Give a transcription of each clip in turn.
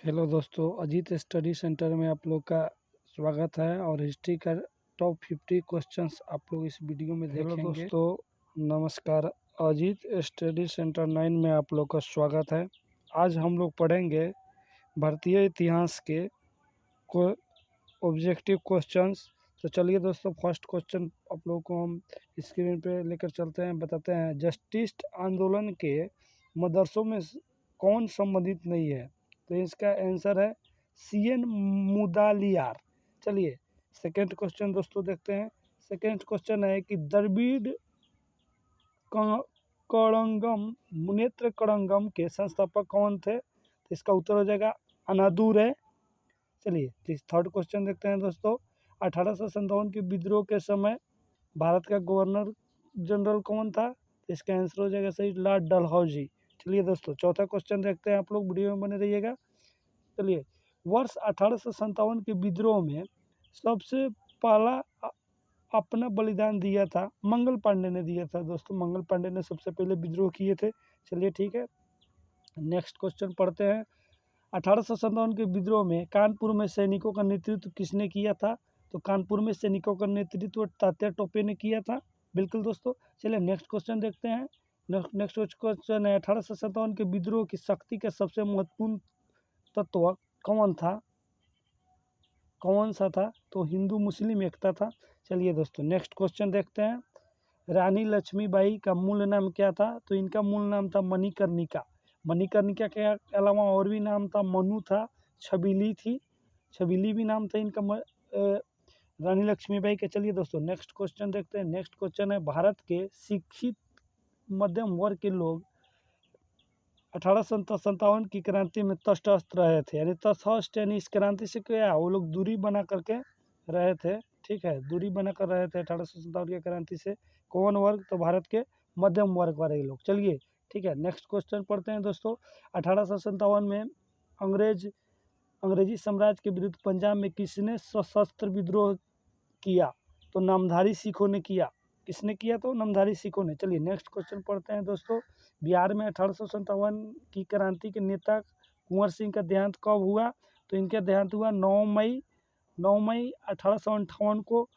Hello दोस्तों, Ajit study centre में आप लोग का स्वागत है और हिस्ट्री का टॉप 50 क्वेश्चंस आप लोग इस वीडियो में देखेंगे। हेलो दोस्तों, नमस्कार। अजीत स्टडी सेंटर 9 में आप लोग का स्वागत है। आज हम लोग पढ़ेंगे भारतीय इतिहास के ऑब्जेक्टिव क्वेश्चंस। तो चलिए दोस्तों, फर्स्ट क्वेश्चन आप लोग को हम स्क्रीन पे लेकर चलते हैं, बताते हैं। जस्टिस आंदोलन के मदरसों में कौन संबंधित नहीं है? तो इसका आंसर है CN मुदालियार। चलिए सेकंड क्वेश्चन दोस्तों देखते हैं। सेकंड क्वेश्चन है कि द्रविड़ कड़ंगम मुनेत्र कड़ंगम के संस्थापक कौन थे? तो इसका उत्तर हो जाएगा अनादुरै। चलिए थर्ड क्वेश्चन देखते हैं दोस्तों। 1857 के विद्रोह के समय भारत का गवर्नर जनरल कौन था? तो इसका आंसर हो जाएगा सही, लॉर्ड डलहौजी। चलिए दोस्तों चौथा क्वेश्चन देखते हैं, आप लोग वीडियो में बने रहिएगा। चलिए, वर्ष 1857 के विद्रोह में सबसे पहला अपना बलिदान दिया था मंगल पांडे ने दिया था दोस्तों। मंगल पांडे ने सबसे पहले विद्रोह किए थे। चलिए ठीक है, नेक्स्ट क्वेश्चन पढ़ते हैं। 1857 के विद्रोह में कानपुर में सैनिकों का नेतृत्व किसने किया था? तो कानपुर में सैनिकों का नेतृत्व तात्या टोपे ने किया था। बिल्कुल दोस्तों। चलिए नेक्स्ट क्वेश्चन देखते हैं। नेक्स्ट क्वेश्चन है 1857 के विद्रोह की शक्ति का सबसे महत्वपूर्ण तत्व कौन था? कौन सा था? तो हिंदू मुस्लिम एकता था। चलिए दोस्तों नेक्स्ट क्वेश्चन देखते हैं। रानी लक्ष्मीबाई का मूल नाम क्या था? तो इनका मूल नाम था मणिकर्णिका। मणिकर्णिका के अलावा और भी नाम था, मनु था, छबीली थी, छबीली भी नाम था इनका रानी लक्ष्मीबाई के। चलिए दोस्तों नेक्स्ट क्वेश्चन देखते हैं। नेक्स्ट क्वेश्चन है भारत के शिक्षित मध्यम वर्ग के लोग 1857 की क्रांति में तटस्थ रहे थे। यानी तटस्थ यानी इस क्रांति से क्या, वो लोग दूरी बना करके रहे थे। ठीक है, दूरी बनाकर रहे थे 1857 की क्रांति से। कौन वर्ग? तो भारत के मध्यम वर्ग वाले लोग। चलिए ठीक है, नेक्स्ट क्वेश्चन पढ़ते हैं दोस्तों। 1857 में अंग्रेजी साम्राज्य के विरुद्ध पंजाब में किसने सशस्त्र विद्रोह किया? तो नामधारी सिखों ने किया। किसने किया? तो नामधारी सिखों ने। चलिए नेक्स्ट क्वेश्चन पढ़ते हैं दोस्तों। बिहार में 1857 की क्रांति के नेता कुंवर सिंह का देहांत कब हुआ? तो इनका देहांत हुआ 9 मई 1858 को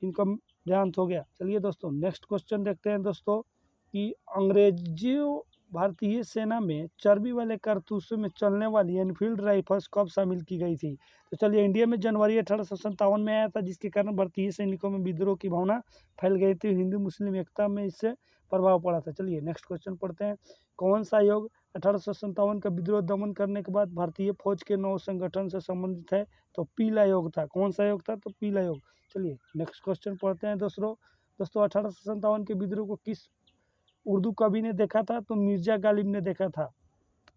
इनका देहांत हो गया। चलिए दोस्तों नेक्स्ट क्वेश्चन देखते हैं दोस्तों कि अंग्रेजियों भारतीय सेना में चर्बी वाले कारतूसों में चलने वाली एनफील्ड राइफल्स कब शामिल की गई थी? तो चलिए, इंडिया में जनवरी 1857 में आया था, जिसके कारण भारतीय सैनिकों में विद्रोह की भावना फैल गई थी। हिंदू मुस्लिम एकता में इससे प्रभाव पड़ा था। चलिए नेक्स्ट क्वेश्चन पढ़ते हैं। कौन सा आयोग 1857 का विद्रोह दमन करने के बाद भारतीय फौज के नौ संगठन से संबंधित है? तो पील आयोग था। कौन सा आयोग था? तो पील आयोग। चलिए नेक्स्ट क्वेश्चन पढ़ते हैं दोस्तों। 1857 के विद्रोह को किस उर्दू कवि ने देखा था? तो मिर्जा गालिब ने देखा था।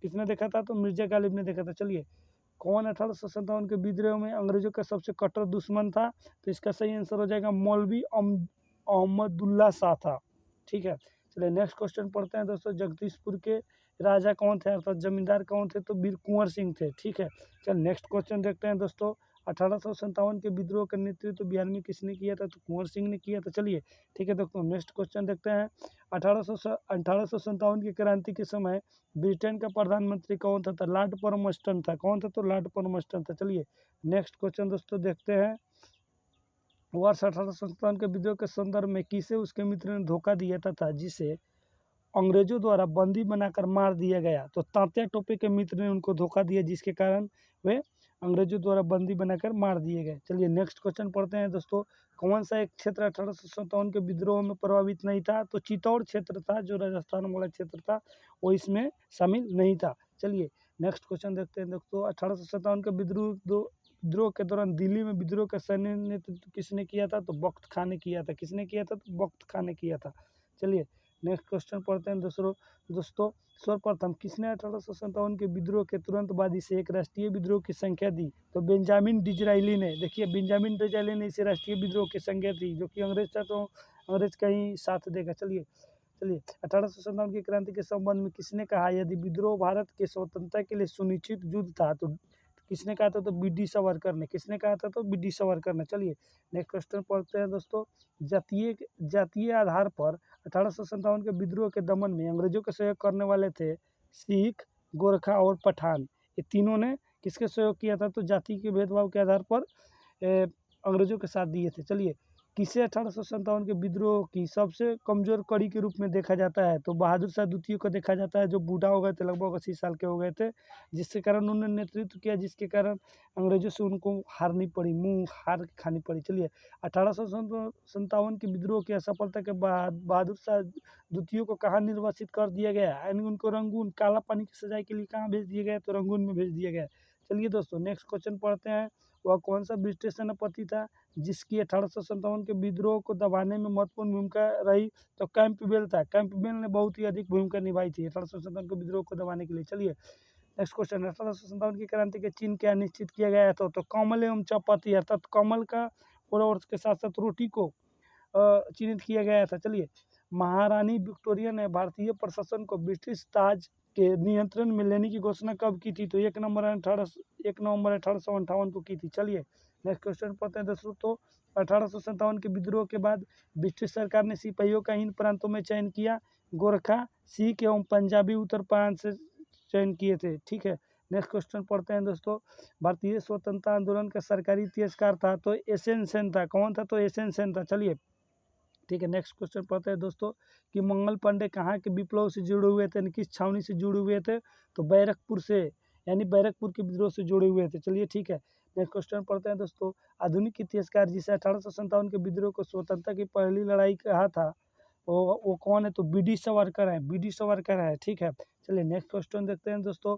किसने देखा था? तो मिर्जा गालिब ने देखा था। चलिए, कौन 1857 के विद्रोह में अंग्रेजों का सबसे कट्टर दुश्मन था? तो इसका सही आंसर हो जाएगा मौलवी अहमदुल्ला शाह था। ठीक है, चलिए नेक्स्ट क्वेश्चन पढ़ते हैं दोस्तों। जगदीशपुर के राजा कौन थे, अर्थात जमींदार कौन थे? तो वीर कुंवर सिंह थे। ठीक है, चल नेक्स्ट क्वेश्चन देखते हैं दोस्तों। 1857 के विद्रोह का नेतृत्व बिहार में किसने किया था? तो कुंवर सिंह ने किया था। चलिए ठीक है दोस्तों, नेक्स्ट क्वेश्चन देखते हैं। 1857 की क्रांति के समय ब्रिटेन का प्रधानमंत्री कौन था? तो लॉर्ड परमस्टन था। कौन था? तो लॉर्ड परमस्टन था। चलिए नेक्स्ट क्वेश्चन दोस्तों देखते हैं। वर्ष 1857 के विद्रोह के संदर्भ में किसे उसके मित्र ने धोखा दिया था जिसे अंग्रेजों द्वारा बंदी बनाकर मार दिया गया? तो तात्या टोपे के मित्र ने उनको धोखा दिया, जिसके कारण वे अंग्रेजों द्वारा बंदी बनाकर मार दिए गए। चलिए नेक्स्ट क्वेश्चन पढ़ते हैं दोस्तों। कौन सा एक क्षेत्र 1857 के विद्रोह में प्रभावित नहीं था? तो चित्तौड़ क्षेत्र था, जो राजस्थान वाला क्षेत्र था, वो इसमें शामिल नहीं था। चलिए नेक्स्ट क्वेश्चन देखते हैं दोस्तों। 1857 के विद्रोह के दौरान दिल्ली में विद्रोह का सैन्य नेतृत्व किसने किया था? तो बख्त खां ने किया था। किसने किया था? तो बख्त खां ने किया था। चलिए नेक्स्ट क्वेश्चन पढ़ते हैं दोस्तों। सर्वप्रथम किसने 1857 के विद्रोह के तुरंत बाद इसे एक राष्ट्रीय विद्रोह की संख्या दी? तो बेंजामिन डिज़रायली ने। देखिए, बेंजामिन डिज़रायली ने इसे राष्ट्रीय विद्रोह की संख्या दी, जो कि अंग्रेज था तो अंग्रेज का ही साथ देगा। चलिए 1857 की क्रांति के संबंध में किसने कहा यदि विद्रोह भारत के स्वतंत्रता के लिए सुनिश्चित युद्ध था? तो किसने कहा था? तो बी.डी. सावरकर ने। किसने कहा था? तो बी.डी. सावरकर ने। चलिए नेक्स्ट क्वेश्चन पढ़ते हैं दोस्तों। जातीय आधार पर 1857 के विद्रोह के दमन में अंग्रेजों का सहयोग करने वाले थे सिख, गोरखा और पठान। ये तीनों ने किसके सहयोग किया था? तो जाति के भेदभाव के आधार पर अंग्रेजों के साथ दिए थे। चलिए, किसे 1857 के विद्रोह की सबसे कमज़ोर कड़ी के रूप में देखा जाता है? तो बहादुर शाह द्वितीय को देखा जाता है, जो बूढ़ा हो गए थे, लगभग 80 साल के हो गए थे, जिसके कारण उन्होंने नेतृत्व किया, जिसके कारण अंग्रेजों से उनको हारनी पड़ी, मुँह हार खानी पड़ी। चलिए, 1857 के विद्रोह की असफलता के बाद बहादुर शाह द्वितीय को कहाँ निर्वासित कर दिया गया? यानी उनको रंगून, काला पानी की सजाए के लिए कहाँ भेज दिया गया? तो रंगून में भेज दिया गया। चलिए दोस्तों, नेक्स्ट क्वेश्चन पढ़ते हैं। वह कौन सा ब्रिटिश सेनापति था जिसकी 1857 के विद्रोह को दबाने में महत्वपूर्ण भूमिका रही? तो कैंपबेल था। कैंपबेल ने बहुत ही अधिक भूमिका निभाई थी 1857 के विद्रोह को दबाने के लिए। चलिए, नेक्स्ट क्वेश्चन, 1857 की क्रांति के चिन्ह क्या निश्चित किया गया था? तो कमल एवं चपाती, अर्थात कमल का और के साथ साथ रोटी को चिन्हित किया गया था। चलिए, महारानी विक्टोरिया ने भारतीय प्रशासन को ब्रिटिश ताज के नियंत्रण में लेने की घोषणा कब की थी? तो 1 नवंबर 1858 को की थी। चलिए, नेक्स्ट क्वेश्चन पढ़ते हैं दोस्तों। तो 1857 के विद्रोह के बाद ब्रिटिश सरकार ने सिपाहियों का इन प्रांतों में चयन किया? गोरखा, सिख एवं पंजाबी उत्तर प्रांत से चयन किए थे। ठीक है, नेक्स्ट क्वेश्चन पढ़ते हैं दोस्तों। भारतीय स्वतंत्रता आंदोलन का सरकारी इतिहासकार था? तो एसएन सेन था। कौन था? तो एसएन सेन था। चलिए, ठीक है, नेक्स्ट क्वेश्चन पढ़ते हैं दोस्तों कि मंगल पांडे कहाँ के विप्लव से जुड़े हुए थे, किस छावनी से जुड़े हुए थे? तो बैरकपुर से, यानी बैरकपुर के विद्रोह से जुड़े हुए थे। चलिए, ठीक है, नेक्स्ट क्वेश्चन पढ़ते हैं दोस्तों। आधुनिक इतिहासकार जिसे 1857 के विद्रोह को स्वतंत्रता की पहली लड़ाई कहा था, वो कौन है? तो बीडी सावरकर है। बीडी सावरकर है। ठीक है, चलिए, नेक्स्ट क्वेश्चन देखते हैं दोस्तों।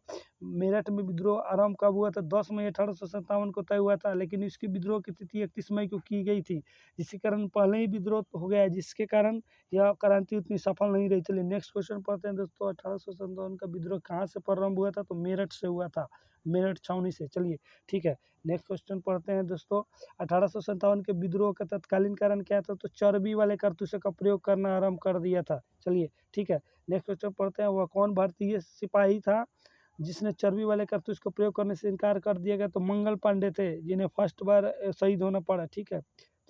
मेरठ में विद्रोह आरंभ कब हुआ था? 10 मई 1857 को तय हुआ था, लेकिन इसकी विद्रोह की तिथि 31 मई को की गई थी, जिसके कारण पहले ही विद्रोह हो गया है, जिसके कारण यह क्रांति उतनी सफल नहीं रही। चलिए, नेक्स्ट क्वेश्चन पढ़ते हैं दोस्तों। 1857 का विद्रोह कहाँ से प्रारंभ हुआ था? तो मेरठ से हुआ था, मेरठ छावनी से। चलिए, ठीक है, नेक्स्ट क्वेश्चन पढ़ते हैं दोस्तों। 1857 के विद्रोह का तत्कालीन कारण क्या था? तो चर्बी वाले कारतूसों का प्रयोग करना आरंभ कर दिया था। चलिए, ठीक है, नेक्स्ट क्वेश्चन पढ़ते हैं। वह कौन भारतीय सिपाही था जिसने चर्बी वाले कारतूस का प्रयोग करने से इनकार कर दिया गया? तो मंगल पांडे थे, जिन्हें फर्स्ट बार शहीद होना पड़ा। ठीक है,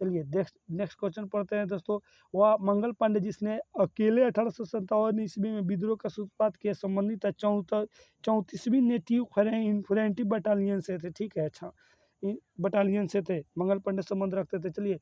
चलिए, नेक्स्ट क्वेश्चन पढ़ते हैं दोस्तों। वह मंगल पांडे जिसने अकेले 1857 ईस्वी में विद्रोह का सूत्रपात किया, संबंधित 34वीं नेटिव इन्फेंट्री बटालियन से थे। ठीक है, अच्छा, बटालियन से थे, मंगल पांडे संबंध रखते थे। चलिए,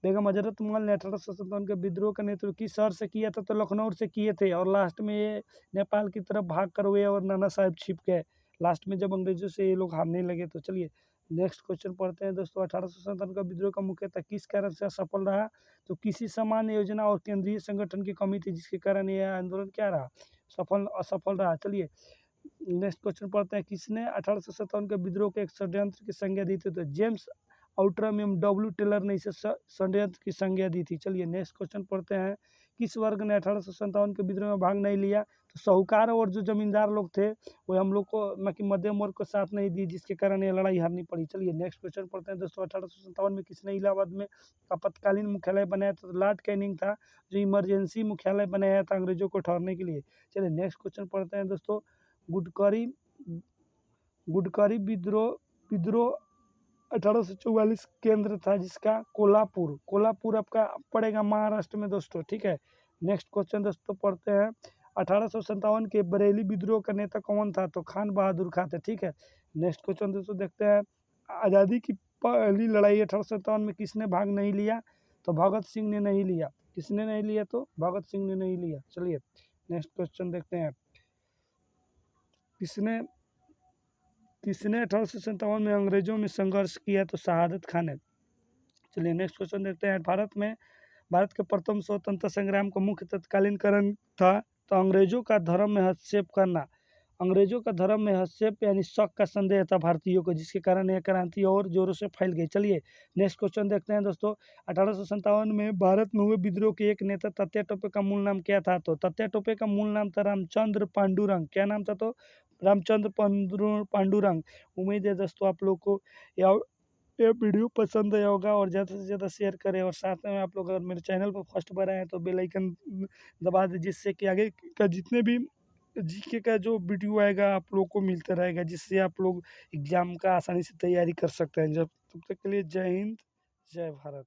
बेगम हजरत महल ने 1857 के विद्रोह का नेतृत्व किस शहर से किया था? तो लखनऊ से किए थे, और लास्ट में ये नेपाल की तरफ भाग कर हुए और नाना साहेब छिप गए लास्ट में, जब अंग्रेजों से ये लोग हारने लगे। तो चलिए, नेक्स्ट क्वेश्चन पढ़ते हैं दोस्तों। 1857 का विद्रोह का मुख्यतः किस कारण से असफल रहा? तो किसी सामान्य योजना और केंद्रीय संगठन की कमी थी, जिसके कारण यह आंदोलन क्या रहा? असफल रहा। चलिए, नेक्स्ट क्वेश्चन पढ़ते हैं। किसने 1857 के विद्रोह के एक षड्यंत्र की संज्ञा दी थी? तो जेम्स आउट्रम एवं डब्ल्यू टेलर ने इसे षड्यंत्र की संज्ञा दी थी। चलिए, नेक्स्ट क्वेश्चन पढ़ते हैं। किस वर्ग ने 1857 के विद्रोह में भाग नहीं लिया? तो साहूकार और जो जमींदार लोग थे, वो हम लोग को मध्यम वर्ग को साथ नहीं दी, जिसके कारण ये लड़ाई हारनी पड़ी। चलिए, नेक्स्ट क्वेश्चन पढ़ते हैं दोस्तों। 1857 में किसने इलाहाबाद में आपातकालीन मुख्यालय बनाया था? तो लॉर्ड कैनिंग था, जो इमरजेंसी मुख्यालय बनाया था अंग्रेजों को ठहरने के लिए। चलिए, नेक्स्ट क्वेश्चन पढ़ते हैं दोस्तों। गुडकरी गुडकरी विद्रोह 1844 केंद्र था जिसका कोल्हापुर आपका पड़ेगा महाराष्ट्र में दोस्तों। ठीक है, नेक्स्ट क्वेश्चन दोस्तों पढ़ते हैं। 1857 के बरेली विद्रोह का नेता कौन था? तो खान बहादुर खां थे। ठीक है, नेक्स्ट क्वेश्चन दोस्तों देखते हैं। आज़ादी की पहली लड़ाई 1857 में किसने भाग नहीं लिया? तो भगत सिंह ने नहीं लिया। किसने नहीं लिया? तो भगत सिंह ने नहीं लिया। चलिए, नेक्स्ट क्वेश्चन देखते हैं। किसने 1857 में अंग्रेजों में संघर्ष किया? तो शहादत खान ने। चलिए, नेक्स्ट क्वेश्चन देखते हैं। भारत के प्रथम स्वतंत्रता संग्राम का मुख्य तत्कालीन कारण था? तो अंग्रेजों का धर्म में हस्तक्षेप करना। अंग्रेजों का धर्म में हस्तक्षेप यानी शक का संदेह था भारतीयों को, जिसके कारण यह क्रांति और जोरों से फैल गई। चलिए, नेक्स्ट क्वेश्चन देखते हैं दोस्तों। 1857 में भारत में हुए विद्रोह के एक नेता तात्या टोपे का मूल नाम क्या था? तो तात्या टोपे का मूल नाम था रामचंद्र पांडुरंग। क्या नाम था? तो रामचंद्र पांडुरंग। उम्मीद है दोस्तों आप लोग को ये वीडियो पसंद आया होगा, और ज़्यादा से ज़्यादा शेयर करें, और साथ में आप लोग अगर मेरे चैनल पर फर्स्ट बार आए हैं तो बेल आइकन दबा दें, जिससे कि आगे का जितने भी जीके का जो वीडियो आएगा आप लोग को मिलता रहेगा, जिससे आप लोग एग्ज़ाम का आसानी से तैयारी कर सकते हैं। जब तब तक के लिए जय हिंद, जय भारत।